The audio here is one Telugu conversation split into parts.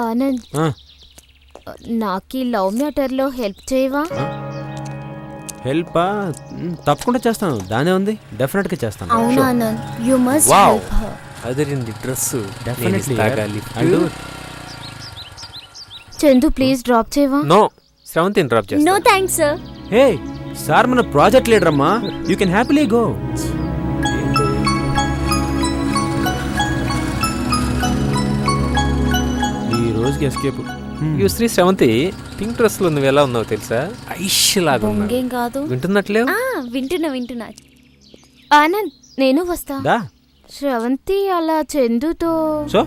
ఆనంద్, నాకీ లవ్ మ్యాటర్లో హెల్ప్ చేయవా? హెల్పా? తప్పకుండా చేస్తాను. దానే ఉంది, డెఫినెట్ గా చేస్తాను. అవునా Anand, you must help her. అదిరింది dress. Definitely Chandu please drop చేయవా? నో, శ్రవంతిని డ్రాప్ చేస్తా. No thanks sir. Hey sir, మన ప్రాజెక్ట్ లీడర్ అమ్మా. You can happily go. ఈ రోజుకి escape. U Sri Sravanthi, pink dress లో నువ్వు ఎలా ఉన్నావు తెలుసా? ఐష్ లాగా ఉన్నావు. బొంగేం కాదు. వింటున్నట్లే. వింటున్నా. ఆనంద్, నేను వస్తా. దా. శ్రవంతి అలా చందుతో. సో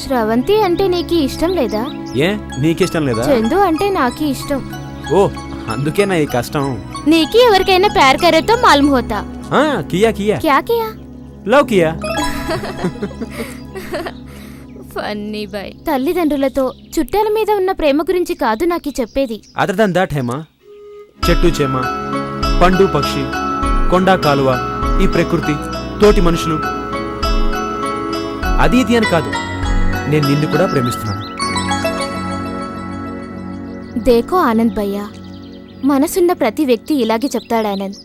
శ్రవంతి అంటే నీకు ఇష్టం లేదా? ఏ నీకిష్టం లేదా? చందు అంటే నాకు ఇష్టం. ఓ అందుకేనా ఈ కష్టం? నీకి ఎవరికైనా ప్యార్ కరే తో మాలూమ్ హోతా. కియా కియా. క్యా కియా? లవ్ కియా. Funny boy. తల్లిదండ్రులతో చుట్టాల మీద ఉన్న ప్రేమ గురించి కాదు నాకు చెప్పేది. అదర్ దన్ దట్ హేమా, చెట్టు చేమ, పండు పక్షి, కొండ కాలువ, ఈ ప్రకృతి, తోటి మనుషులు, అది ఇది అని కాదు, నేను నిన్ను కూడా ప్రేమిస్తున్నాను. దేకో ఆనంద్ భయ్యా, మనసున్న ప్రతి వ్యక్తి ఇలాగే చెప్తాడు ఆనంద్.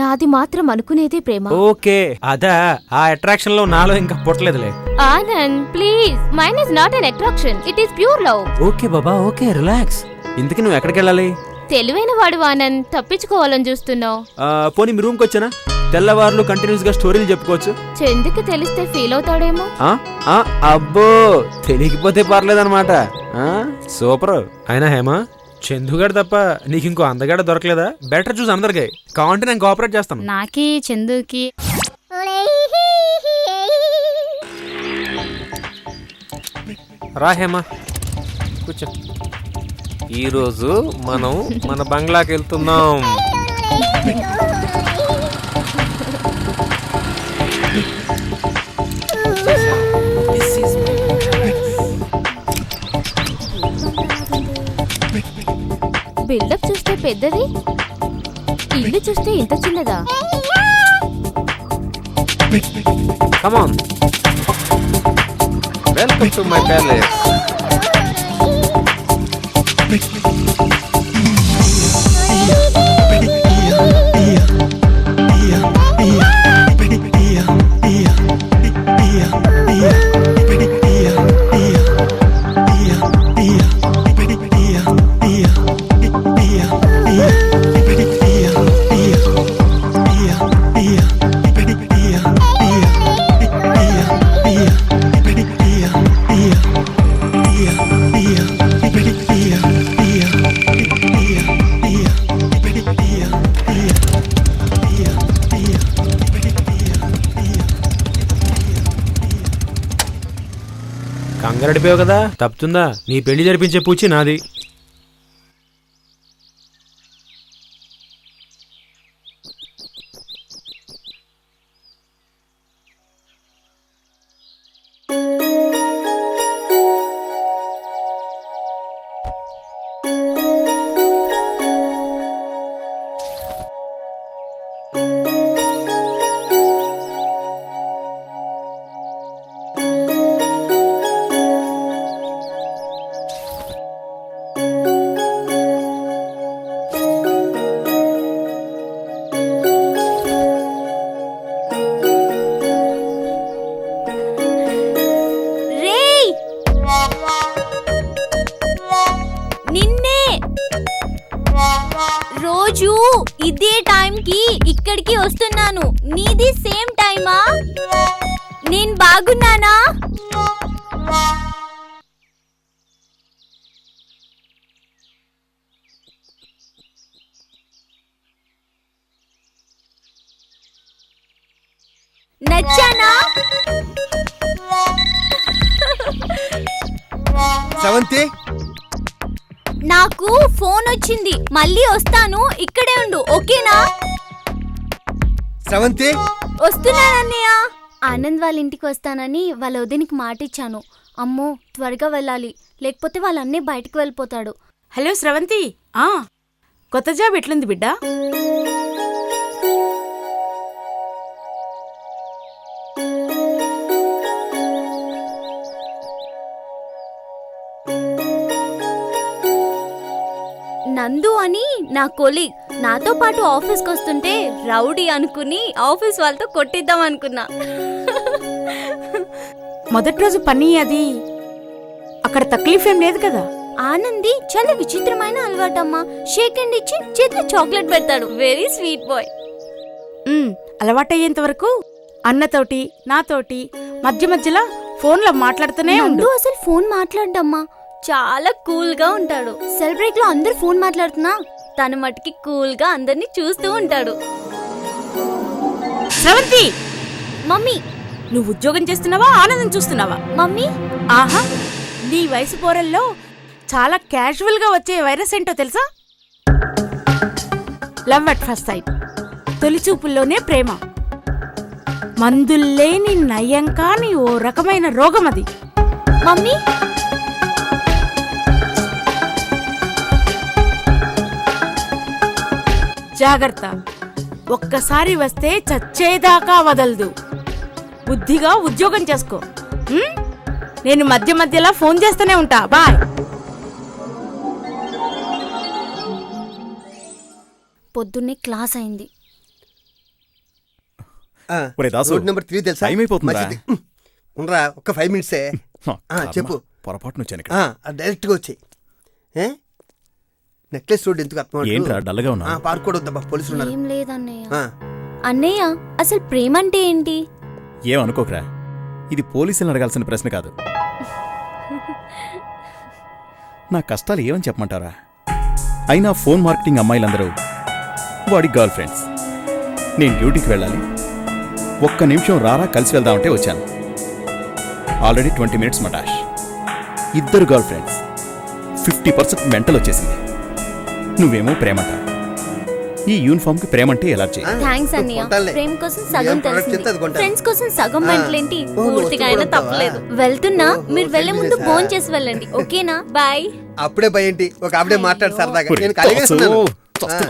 నాది మాత్రం అనుకునేదే ప్రేమ. ఓకే, అదా ఆ అట్రాక్షన్ లో నాలో ఇంకా పుట్టలేదులే. Anand please, mine is not an attraction, it is pure love. Okay బాబా, ఓకే రిలాక్స్. ఇంతకీ నువ్వు ఎక్కడికి వెళ్ళాలి? తెలివైన వాడు ఆనంద్, తప్పించుకోవాలని చూస్తున్నావు. పోనీ మీ రూమ్కి వచ్చానా? తెల్లవారులు కంటిన్యూస్ గా స్టోరీలు చెప్పుకోవచ్చు. చందుకి తెలిస్తే ఫీల్ అవుతాడేమో. అబ్బో, తెలియకపోతే పర్లేదన్నమాట. సూపర్. అయినా హేమా, చందుగాడు తప్ప నీకు ఇంకో అందగాడ దొరకలేదా? బెటర్ చూసి అందరికీ కావాలంటే నేను కోఆపరేట్ చేస్తాను. నాకి చందుకి రా హేమా, కూర్చో. ఈరోజు మనం మన బంగ్లాకి వెళ్తున్నాం. బిల్డప్ చూస్తే పెద్దది, ఇల్లు చూస్తే ఇంత చిన్నదా? Come on. Welcome to my palace. కంగారడిపోయావు కదా, తప్పుతుందా? నీ పెళ్లి జరిపించే పూచి నాది. రోజు ఇదే టైంకి ఇక్కడికి వస్తున్నాను. నీది సేమ్ టైమా? నేను బాగున్నానా? నచ్చానా? శ్రవంతి, నాకు ఫోన్ వచ్చింది, మళ్ళీ వస్తాను, ఇక్కడే ఉండు, ఓకేనా? శ్రవంతి, వస్తున్నానన్నయ్య. ఆనంద్ వాళ్ళ ఇంటికి వస్తానని వాళ్ళ వదినికి మాట ఇచ్చాను. అమ్మో, త్వరగా వెళ్ళాలి, లేకపోతే వాళ్ళన్నీ బయటికి వెళ్ళిపోతాడు. హలో శ్రవంతి, కొత్త జాబ్ ఎట్లుంది బిడ్డ? నందు అని నా కొలీగ్ నాతో పాటు ఆఫీస్కి వస్తుంటే రౌడీ అనుకుని ఆఫీస్ వాళ్ళతో కొట్టిద్దాం అనుకున్నా. మొదటి రోజు పని అది అక్కడ తక్లీఫ్ ఏం లేదు కదా? ఆనంది చాలా విచిత్రమైన అలవాటమ్మా. షేక్ హ్యాండ్ ఇచ్చి చేతిలో చాక్లెట్ పెడతాడు. Very sweet boy. అలవాటయ్యేంత వరకు అన్నతోటి నాతోటి మధ్య మధ్యలో ఫోన్లో మాట్లాడుతూనే ఉండు. నందు అసలు ఫోన్ మాట్లాడమ్మా, చాలా కూల్ గా ఉంటాడు. సెల్ బ్రేక్ లో అందరు ఫోన్ మాట్లాడుతున్నా తన మటుకి కూల్ గా అందరినీ చూస్తూ ఉంటాడు. శ్రవంతి, మమ్మీ నువ్వు ఉద్యోగం చేస్తున్నావా ఆనందం చూస్తున్నావా? మమ్మీ ఆహా, నీ వయసు పోరల్లో చాలా క్యాజువల్ గా వచ్చే వైరస్ ఏంటో తెలుసా? లవ్ అట్ ఫస్ట్ సైట్, తొలి చూపుల్లోనే ప్రేమ. మందుల్లేని నయం కాని ఓ రకమైన రోగం అది. మమ్మీ జాగ్రత్త, ఒక్కసారి వస్తే చచ్చేదాకా వదలదు. బుద్ధిగా ఉద్యోగం చేసుకో. నేను మధ్య మధ్యలో ఫోన్ చేస్తూనే ఉంటా. బాయ్. పొద్దున్నే క్లాస్ అయింది. రోడ్ నెంబర్ 3 తెలుసా? టైం అయిపోతుందా? మంచిది. ఉండరా, ఒక్క 5 మినిట్సే. చెప్పు. పొరపాటున వచ్చాను. డైరెక్ట్గా వచ్చి నెక్లెస్ రోడ్ ఎందుకు ఏంట్రా డల్గా ఉన్నా? పార్క్ కూడా వద్దా, పోలీసులు ఉన్నారు. ఏం లేదన్నయ్య. అన్నయ్య అసలు ప్రేమ అంటే ఏంటి? ఏమనుకోకరా, ఇది పోలీసులను అడగాల్సిన ప్రశ్న కాదు. నా కష్టాలు ఏమని చెప్పమంటారా? అయినా ఫోన్ మార్కెటింగ్ అమ్మాయిలందరూ వాడి గర్ల్ ఫ్రెండ్స్. నేను డ్యూటీకి వెళ్ళాలి, ఒక్క నిమిషం రారా కలిసి వెళ్దామంటే వచ్చాను. ఆల్రెడీ 20 మినిట్స్ మటాష్. ఇద్దరు గర్ల్ ఫ్రెండ్స్, 50% మెంటల్ వచ్చేసింది. నువ్వేమో ప్రేమంట. ఈ యూనిఫామ్కి ప్రేమంటే ఎలా చేయి? థ్యాంక్స్ అన్నయ్య. ప్రేమ కోసం సగం తెలిసింది, ఫ్రెండ్స్ కోసం సగం మెంటలేంటి? పూర్తిగా అయినా తప్పలేదు. వెళ్తున్నా, మీరు వెళ్లే ముందు ఫోన్ చేసి వెళ్ళండి, ఓకేనా? బాయ్. అప్పుడే భయ ఏంటి, ఒక అప్పుడే మాట్లాడు సరదాగా. నేను ఖాళీగా ఉన్నాను. ఓకే.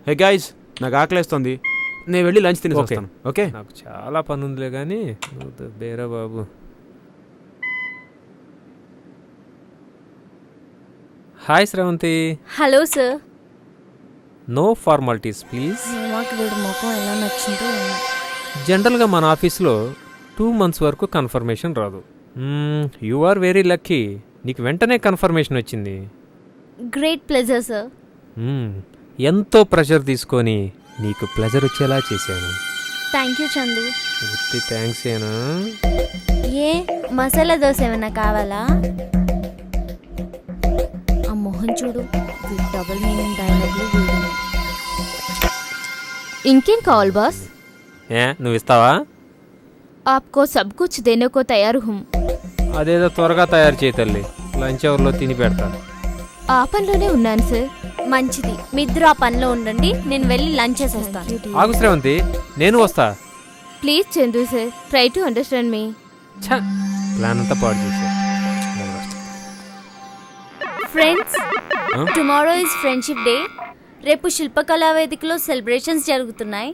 హే గైస్, నాకు ఆకలేస్తుంది, నేను వెళ్ళి లంచ్ తిని వస్తాను. ఓకే, నాకు చాలా పని ఉందిలే కానీ నువ్వు బేరా బాబు. Hi Sravanthi. Hello sir. No formalities please. మాకు వీడి ముఖం ఎలా నచ్చిందో. జనరల్గా మన ఆఫీస్లో 2 months వరకు కన్ఫర్మేషన్ రాదు. యు ఆర్ వెరీ లక్కీ, నీకు వెంటనే కన్ఫర్మేషన్ వచ్చింది. Great pleasure sir. ఎంతో ప్రెషర్ తీసుకొని నీకు ప్లెజర్ వచ్చేలా చేశాను. Thank you Chandu. ఉత్తి థ్యాంక్స్ ఏనా? ఏ మసాలా దోశ ఏమైనా కావాలా? ఆ మొహం చూడు, డబుల్ మీనింగ్ డైలాగ్లు వీడు. ఇంకేం కావాలి బాస్? నువ్వు ఇస్తావా? आपको सब कुछ देने को तैयार हूँ. అదేదో త్వరగా తయారు చేయి తల్లి, లంచ్ అవర్లో తిని పెడతాను. ఆ పనిలోనే ఉన్నాను సార్. మంచిది, మీ ఇద్దరు ఆ పనిలో ఉండండి, నేను వెళ్ళి లంచ్ చేసి వస్తాను. ఆగు శ్రవంతి, నేను వస్తా. Please Chandu sir, try to understand me. Plan అంతా పాడు చేశా. Friends, tomorrow is friendship day. రేపు శిల్పకళా వేదికలో సెలబ్రేషన్స్ జరుగుతున్నాయి.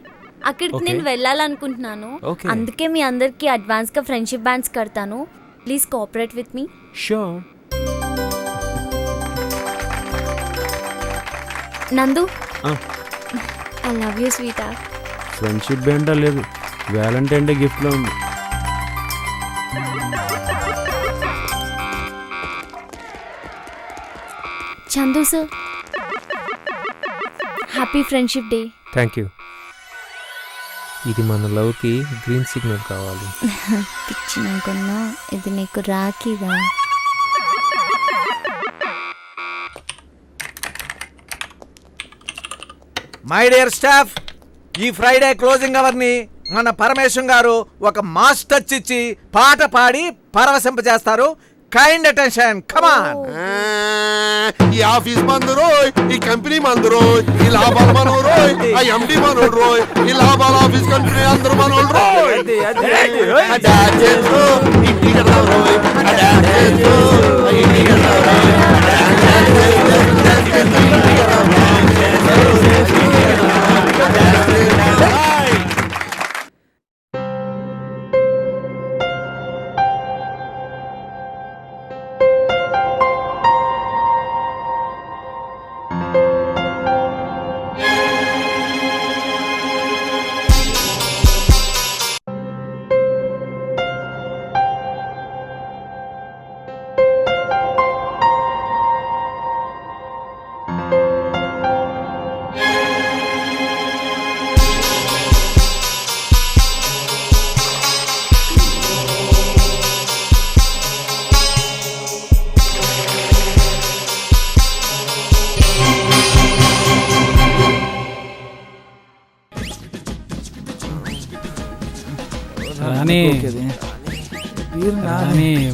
అక్కడికి నేను వెళ్ళాలనుకుంటున్నాను. అందుకే మీ అందరికి అడ్వాన్స్ గా ఫ్రెండ్షిప్ బ్యాండ్స్ కడతాను. Please cooperate with me. Sure. Nandu, I love you sweetheart. Friendship band లేదు, వ్యాలంటైన్ డే గిఫ్ట్లో ఉంది. Chandu sir, happy friendship day. Thank you. ఇది మన లవ్కి గ్రీన్ సిగ్నల్ కావాలి. పిచ్చిననుకున్నా, ఇది నీకు రాఖీదా? మై డియర్ స్టాఫ్, ఈ ఫ్రైడే క్లోజింగ్ అవర్ ని మన పరమేశ్వర్ గారు ఒక మాస్ టచ్ ఇచ్చి పాట పాడి పరవశింపజేస్తారు. కైండ్ అటెన్షన్, కమాన్. ఈ ఆఫీస్ బంద్ రోయ్, ఈ కంపెనీ బంద్ రోయ్, ఈ లాభాల మనోడు రోయ్, ఆ ఎండి మనోడు రోయ్, ఈ లాభాల ఆఫీస్ కంపెనీ అందరూ మనోడు రోయ్. డాన్స్ చేస్తూ ఇంటికి వెళ్దాం రోయ్, డాన్స్ చేస్తూ ఇంటికి వెళ్దాం రోయ్,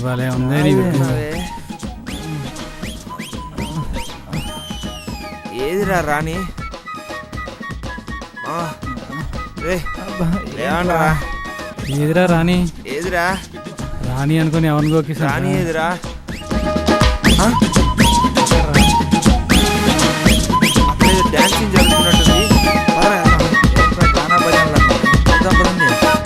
భలే ఉంది. ఏదిరా రాణి? ఏదిరా రాణి? ఏదిరా రాణి అనుకుని ఎవరికోకి రాణి? ఏదిరా? డాన్సింగ్